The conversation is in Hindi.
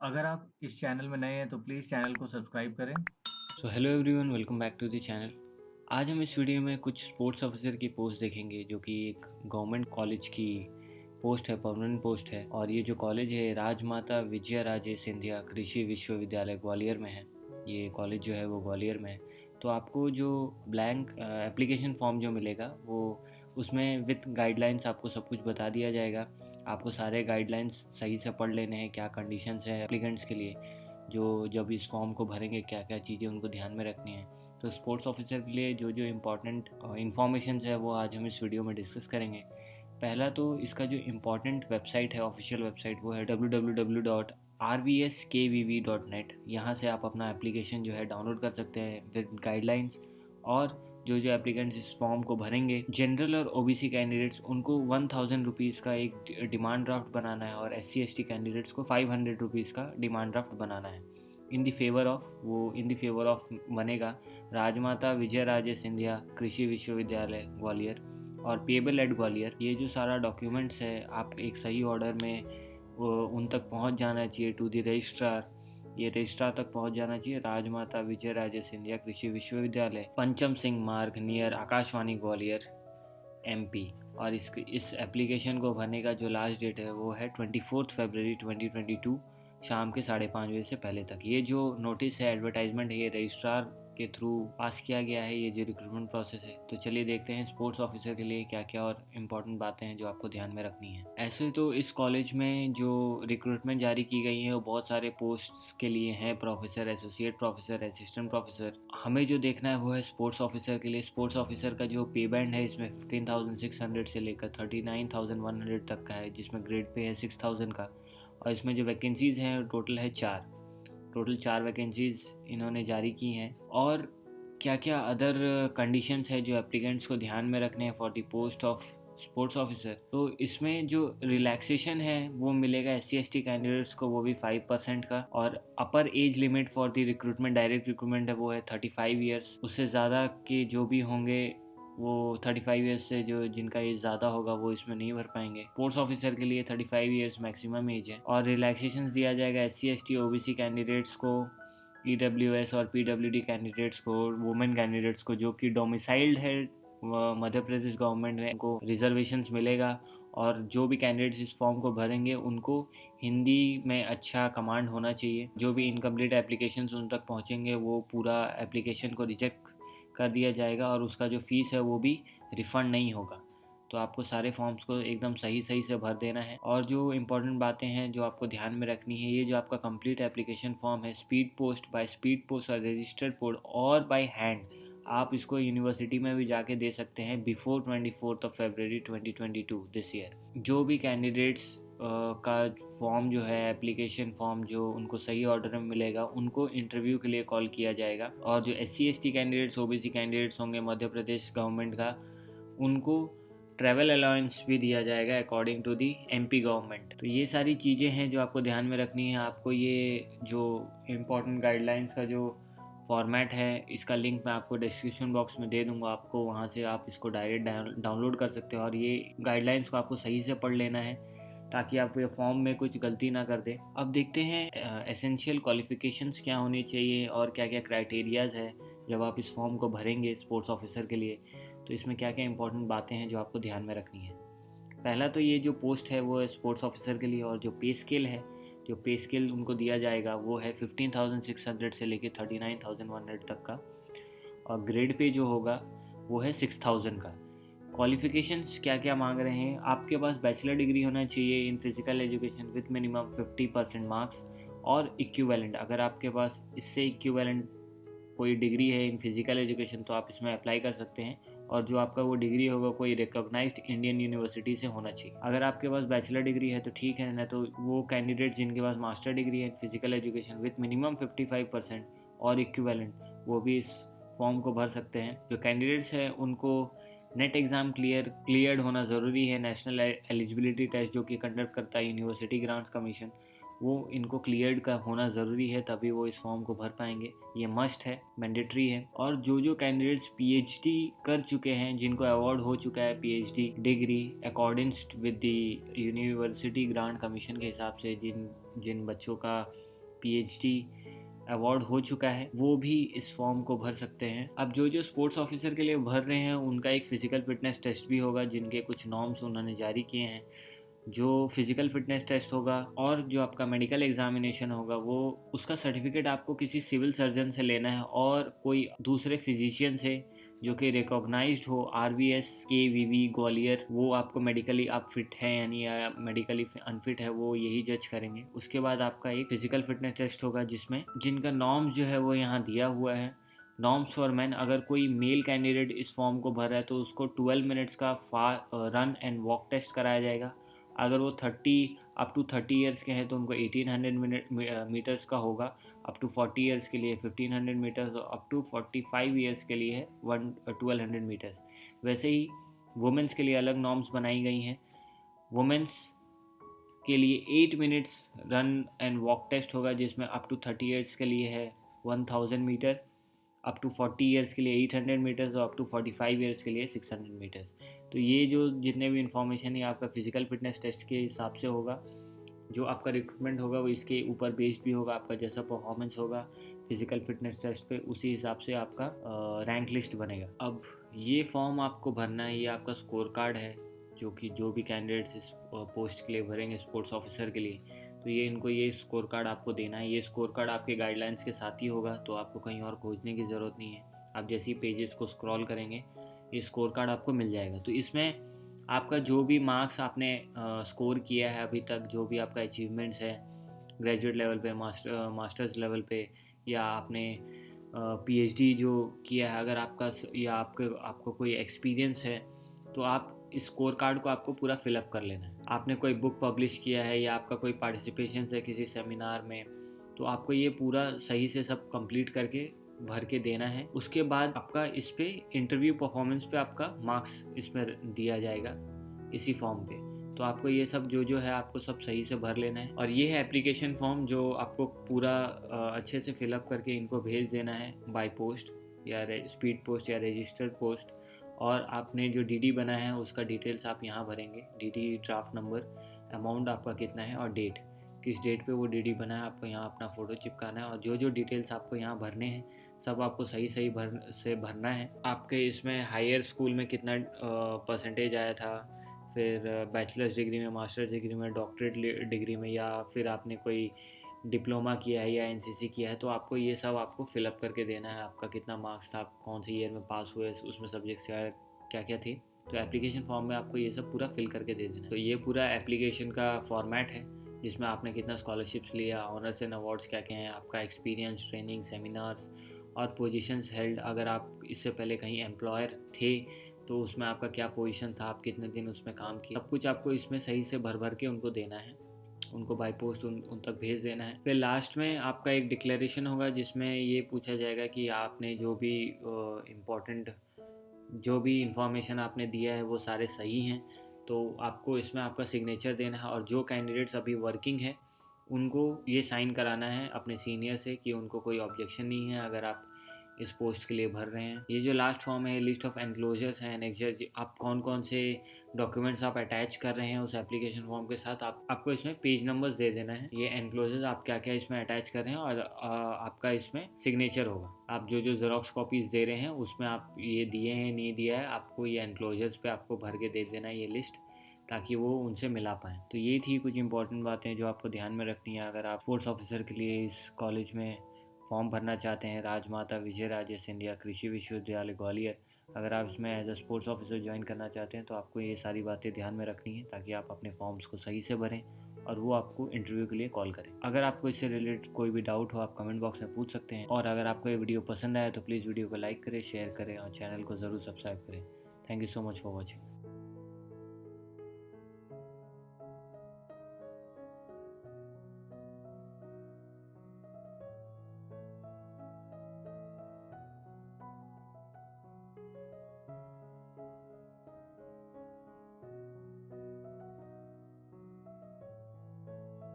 अगर आप इस चैनल में नए हैं तो प्लीज़ चैनल को सब्सक्राइब करें। So hello everyone, welcome back to the channel. आज हम इस वीडियो में कुछ स्पोर्ट्स ऑफिसर की पोस्ट देखेंगे जो कि एक गवर्नमेंट कॉलेज की पोस्ट है, परमानेंट पोस्ट है। और ये जो कॉलेज है राजमाता विजया राजे सिंधिया कृषि विश्वविद्यालय ग्वालियर में है। ये कॉलेज जो है वो ग्वालियर में है। तो आपको जो ब्लैंक एप्लीकेशन फॉर्म जो मिलेगा वो उसमें विथ गाइडलाइंस आपको सब कुछ बता दिया जाएगा। आपको सारे गाइडलाइंस सही से पढ़ लेने हैं, क्या कंडीशंस हैं एप्लीकेंट्स के लिए, जो जब इस फॉर्म को भरेंगे क्या क्या चीज़ें उनको ध्यान में रखनी है। तो स्पोर्ट्स ऑफिसर के लिए जो जो इम्पोर्टेंट इन्फॉर्मेशन है वो आज हम इस वीडियो में डिस्कस करेंगे। पहला तो इसका जो इम्पोर्टेंट वेबसाइट है, ऑफिशियल वेबसाइट, वो है www.rvskvv.net। यहाँ से आप अपना एप्लीकेशन जो है डाउनलोड कर सकते हैं विद गाइडलाइंस। और जो जो एप्लीकेंट्स इस फॉर्म को भरेंगे, जनरल और ओबीसी कैंडिडेट्स, उनको 1000 रुपीज़ का एक डिमांड ड्राफ्ट बनाना है, और SC ST कैंडिडेट्स को 500 रुपीज़ का डिमांड ड्राफ्ट बनाना है। इन द फेवर ऑफ बनेगा राजमाता विजय राजे सिंधिया कृषि विश्वविद्यालय ग्वालियर और पेबल एट ग्वालियर। ये जो सारा डॉक्यूमेंट्स है आप एक सही ऑर्डर में उन तक पहुंच जाना चाहिए टू द रजिस्ट्रार। ये रजिस्ट्रार तक पहुंच जाना चाहिए। राजमाता विजय राजे सिंधिया कृषि विश्वविद्यालय, पंचम सिंह मार्ग, नियर आकाशवाणी ग्वालियर, MP। और इस एप्लीकेशन को भरने का जो लास्ट डेट है वो है 24 फरवरी 2022, शाम के 5:30 बजे से पहले तक। ये जो नोटिस है, एडवर्टाइजमेंट है, ये रजिस्ट्रार के थ्रू पास किया गया है, ये जो रिक्रूटमेंट प्रोसेस है। तो चलिए देखते हैं स्पोर्ट्स ऑफिसर के लिए क्या क्या और इम्पोर्टेंट बातें हैं जो आपको ध्यान में रखनी है। ऐसे तो इस कॉलेज में जो रिक्रूटमेंट जारी की गई है वो बहुत सारे पोस्ट्स के लिए हैं, professor, associate professor, assistant professor. हमें जो देखना है वो है स्पोर्ट्स ऑफिसर के लिए। स्पोर्ट्स ऑफिसर का जो पे बैंड है इसमें 15,600 से लेकर 39,100 तक का है, जिसमें ग्रेड पे है 6,000 का। और इसमें जो वैकेंसीज़ हैं टोटल चार वैकेंसीज़ इन्होंने जारी की हैं। और क्या क्या अदर कंडीशंस है जो एप्लीकेंट्स को ध्यान में रखने हैं for the post of sports officer. तो इसमें जो रिलैक्सेशन है वो मिलेगा SC ST कैंडिडेट्स को, वो भी 5% का। और अपर age limit for the recruitment, direct recruitment है, वो है 35 ईयर्स। उससे ज़्यादा के जो भी होंगे वो 35 ईयर्स से जो जिनका एज ज़्यादा होगा वो इसमें नहीं भर पाएंगे। स्पोर्ट्स ऑफिसर के लिए 35 ईयर्स मैक्सिमम एज है। और रिलैक्सेशन दिया जाएगा SC ST OBC कैंडिडेट्स को, EWS और PWD कैंडिडेट्स को, वुमेन कैंडिडेट्स को जो कि डोमिसाइल्ड है मध्य प्रदेश गवर्नमेंट में, उनको रिजर्वेशंस मिलेगा। और जो भी कैंडिडेट्स इस फॉर्म को भरेंगे उनको हिंदी में अच्छा कमांड होना चाहिए। जो भी इनकम्प्लीट एप्लीकेशंस उन तक पहुंचेंगे वो पूरा एप्लीकेशन को रिजेक्ट कर दिया जाएगा, और उसका जो फीस है वो भी रिफ़ंड नहीं होगा। तो आपको सारे फॉर्म्स को एकदम सही से भर देना है। और जो इम्पोर्टेंट बातें हैं जो आपको ध्यान में रखनी है, ये जो आपका कंप्लीट एप्लीकेशन फॉर्म है, speed post, by speed post और रजिस्टर्ड पोस्ट और बाय हैंड, आप इसको यूनिवर्सिटी में भी जाके दे सकते हैं बिफोर 24 फरवरी 2022 दिस ईयर। जो भी कैंडिडेट्स का फॉर्म जो है, एप्लीकेशन फॉर्म जो उनको सही ऑर्डर में मिलेगा, उनको इंटरव्यू के लिए कॉल किया जाएगा। और जो SC ST candidates, OBC candidates होंगे मध्य प्रदेश गवर्नमेंट का, उनको ट्रैवल अलाउंस भी दिया जाएगा according to the MP government. तो ये सारी चीज़ें हैं जो आपको ध्यान में रखनी है। आपको ये जो इम्पोर्टेंट गाइडलाइंस का जो फॉर्मेट है, इसका लिंक मैं आपको डिस्क्रिप्शन बॉक्स में दे दूंगा, आपको वहाँ से आप इसको डायरेक्ट डाउनलोड कर सकते हो। और ये गाइडलाइंस को आपको सही से पढ़ लेना है ताकि आप ये फॉर्म में कुछ गलती ना कर दें। अब देखते हैं एसेंशियल क्वालिफिकेशंस क्या होनी चाहिए और क्या क्या क्राइटेरियाज़ है जब आप इस फॉर्म को भरेंगे स्पोर्ट्स ऑफिसर के लिए। तो इसमें क्या क्या इंपॉर्टेंट बातें हैं जो आपको ध्यान में रखनी है। पहला तो ये जो पोस्ट है वो है स्पोर्ट्स ऑफिसर के लिए, और जो पे स्केल है, जो पे स्केल उनको दिया जाएगा वो है 15,600 से लेकर 39,100 तक का। और ग्रेड पे जो होगा वो है 6,000 का। क्वालिफिकेशंस क्या क्या मांग रहे हैं, आपके पास बैचलर डिग्री होना चाहिए in physical education with minimum 50% marks और इक्विवेलेंट। अगर आपके पास इससे इक्विवेलेंट कोई डिग्री है इन फिजिकल एजुकेशन तो आप इसमें अप्लाई कर सकते हैं। और जो आपका वो डिग्री होगा कोई रिकॉग्नाइज्ड इंडियन यूनिवर्सिटी से होना चाहिए। अगर आपके पास बैचलर डिग्री है तो ठीक है, ना तो वो कैंडिडेट जिनके पास मास्टर डिग्री है फिजिकल एजुकेशन विथ मिनिमम 55% और इक्विवेलेंट, वो भी इस फॉर्म को भर सकते हैं। जो कैंडिडेट्स हैं उनको नेट एग्ज़ाम क्लियर्ड होना ज़रूरी है। नेशनल एलिजिबिलिटी टेस्ट जो कि कंडक्ट करता है यूनिवर्सिटी ग्रांट्स कमीशन, वो इनको क्लियर्ड का होना ज़रूरी है, तभी वो इस फॉर्म को भर पाएंगे। ये मस्ट है, मैंडेटरी है। और जो जो कैंडिडेट्स PhD कर चुके हैं, जिनको अवार्ड हो चुका है PhD degree according with the university grant commission के हिसाब से, जिन बच्चों का PhD अवार्ड हो चुका है, वो भी इस फॉर्म को भर सकते हैं। अब जो स्पोर्ट्स ऑफिसर के लिए भर रहे हैं उनका एक फिजिकल फिटनेस टेस्ट भी होगा, जिनके कुछ नॉर्म्स उन्होंने जारी किए हैं। जो फिजिकल फिटनेस टेस्ट होगा और जो आपका मेडिकल एग्जामिनेशन होगा, वो उसका सर्टिफिकेट आपको किसी सिविल सर्जन से लेना है और कोई दूसरे फिजिशियन से जो कि रिकॉग्नाइज्ड हो, RVS KVV ग्वालियर, वो आपको मेडिकली आप फिट है यानी या मेडिकली अनफिट है, वो यही जज करेंगे। उसके बाद आपका एक फिजिकल फिटनेस टेस्ट होगा जिसमें जिनका नॉर्म्स जो है वो यहाँ दिया हुआ है। नॉर्म्स फॉर मैन, अगर कोई मेल कैंडिडेट इस फॉर्म को भर रहा है तो उसको 12 मिनट्स का रन एंड वॉक टेस्ट कराया जाएगा। अगर वो 30 ईयर्स के हैं तो उनको 1800 मीटर्स का होगा। अप टू 40 ईयर्स के लिए 1500 मीटर्स, और अप टू 45 ईयर्स के लिए है 1200 मीटर्स। वैसे ही वुमेंस के लिए अलग नॉर्म्स बनाई गई हैं। वुमेंस के लिए 8 minutes run and walk test होगा, जिसमें अप टू 30 ईयर्स के लिए है 1000 मीटर, अप टू 40 ईयर्स के लिए 800 मीटर्स, और अप टू 45 ईयर्स के लिए 600 मीटर्स। तो ये जो जितने भी इन्फॉर्मेशन है आपका फिजिकल फिटनेस टेस्ट के हिसाब से होगा। जो आपका रिक्रूटमेंट होगा वो इसके ऊपर बेस्ड भी होगा, आपका जैसा परफॉर्मेंस होगा फिजिकल फिटनेस टेस्ट पे, उसी हिसाब से आपका रैंक लिस्ट बनेगा। अब ये फॉर्म आपको भरना है, ये आपका स्कोर कार्ड है जो भी कैंडिडेट्स इस पोस्ट के लिए भरेंगे स्पोर्ट्स ऑफिसर के लिए, तो ये स्कोर कार्ड आपको देना है। ये स्कोर कार्ड आपके गाइडलाइंस के साथ ही होगा, तो आपको कहीं और खोजने की ज़रूरत नहीं है। आप जैसे ही पेजेस को स्क्रॉल करेंगे ये स्कोर कार्ड आपको मिल जाएगा। तो इसमें आपका जो भी मार्क्स आपने स्कोर किया है अभी तक, जो भी आपका अचीवमेंट्स है ग्रेजुएट लेवल पे, मास्टर्स लेवल पे, या आपने PhD जो किया है, अगर आपका या आपको कोई एक्सपीरियंस है, तो आप इस स्कोर कार्ड को आपको पूरा फिलअप कर लेना है। आपने कोई बुक पब्लिश किया है या आपका कोई पार्टिसिपेशन है किसी सेमिनार में, तो आपको ये पूरा सही से सब कंप्लीट करके भर के देना है। उसके बाद आपका इस पे इंटरव्यू परफॉर्मेंस पे आपका मार्क्स इसमें दिया जाएगा इसी फॉर्म पे। तो आपको ये सब जो है आपको सब सही से भर लेना है। और ये है एप्लीकेशन फॉर्म जो आपको पूरा अच्छे से फिलअप करके इनको भेज देना है बाय पोस्ट या स्पीड पोस्ट या रजिस्टर्ड पोस्ट। और आपने जो DD बना है उसका डिटेल्स आप यहाँ भरेंगे, DD ड्राफ्ट नंबर, अमाउंट आपका कितना है और डेट, किस डेट पे वो DD बना है, आपको यहाँ अपना फ़ोटो चिपकाना है। और जो डिटेल्स आपको यहाँ भरने हैं सब आपको सही भरना है। आपके इसमें हायर स्कूल में कितना परसेंटेज आया था, फिर बैचलर्स डिग्री में, मास्टर्स डिग्री में, डॉक्टरेट डिग्री में, या फिर आपने कोई डिप्लोमा किया है या NCC किया है, तो आपको ये सब आपको फिलअप करके देना है। आपका कितना मार्क्स था, आप कौन से ईयर में पास हुए, उसमें सब्जेक्ट्स क्या क्या थे, तो एप्लीकेशन फॉर्म में आपको ये सब पूरा फिल करके दे देना है। तो ये पूरा एप्लीकेशन का फॉर्मेट है जिसमें आपने कितना स्कॉलरशिप्स लिया, ऑनर्स एंड अवार्ड्स क्या क्या हैं, आपका एक्सपीरियंस, ट्रेनिंग, सेमिनार्स और पोजीशंस हेल्ड। अगर आप इससे पहले कहीं एम्प्लॉयर थे तो उसमें आपका क्या पोजीशन था, आप कितने दिन उसमें काम किया, सब कुछ आपको इसमें सही से भर के उनको देना है, उनको बाय पोस्ट उन तक भेज देना है। फिर लास्ट में आपका एक डिक्लेरेशन होगा जिसमें ये पूछा जाएगा कि आपने जो भी इम्पोर्टेंट जो भी इंफॉर्मेशन आपने दिया है वो सारे सही हैं, तो आपको इसमें आपका सिग्नेचर देना है। और जो कैंडिडेट्स अभी वर्किंग है उनको ये साइन कराना है अपने सीनियर से कि उनको कोई ऑब्जेक्शन नहीं है अगर आप इस पोस्ट के लिए भर रहे हैं। ये जो लास्ट फॉर्म है लिस्ट ऑफ एनक्लोजर्स हैं, एनेक्सर, आप कौन कौन से डॉक्यूमेंट्स आप अटैच कर रहे हैं उस एप्लीकेशन फॉर्म के साथ, आपको इसमें पेज नंबर्स दे देना है। ये एनक्लोजर्स आप क्या क्या इसमें अटैच कर रहे हैं और आपका इसमें सिग्नेचर होगा। आप जो जेरोक्स कॉपीज़ दे रहे हैं उसमें आप ये दिए हैं नहीं दिया है, आपको ये एनक्लोजर्स पे आपको भर के दे देना है ये लिस्ट, ताकि वो उनसे मिला पाएँ। तो ये थी कुछ इंपॉर्टेंट बातें जो आपको ध्यान में रखनी है अगर आप स्पोर्ट्स ऑफिसर के लिए इस कॉलेज में फॉर्म भरना चाहते हैं, राजमाता विजयराजे सिंधिया कृषि विश्वविद्यालय ग्वालियर। अगर आप इसमें as a sports officer join करना चाहते हैं तो आपको ये सारी बातें ध्यान में रखनी है ताकि आप अपने फॉर्म्स को सही से भरें और वो आपको इंटरव्यू के लिए कॉल करें। अगर आपको इससे रिलेटेड कोई भी डाउट हो आप कमेंट बॉक्स में पूछ सकते हैं। और अगर आपको ये वीडियो पसंद आया तो प्लीज़ वीडियो को लाइक करें, शेयर करें और चैनल को ज़रूर सब्सक्राइब करें। Thank you so much for watching.